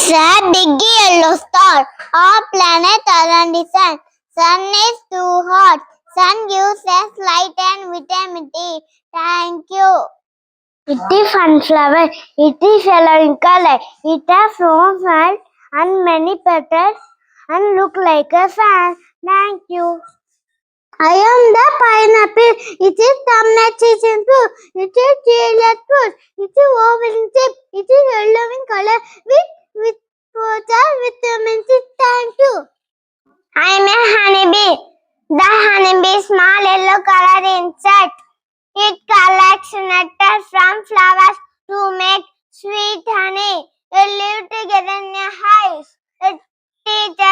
is a big yellow star. Our planet around the sun. Sun is too hot. Sun gives us light and vitamin D. Thank you. It is sunflower. It is yellow in color. It has four sides and many petals and look like a fan. Thank you. I am the pineapple. It is some in fruit. It is cheerless fruit. It is oval in shape. It is yellow in color with water vitamin C. Thank you. I am a honeybee. The honeybee is small yellow color insect. It collects nectar from flowers to make sweet honey. They live together in a hive. It teaches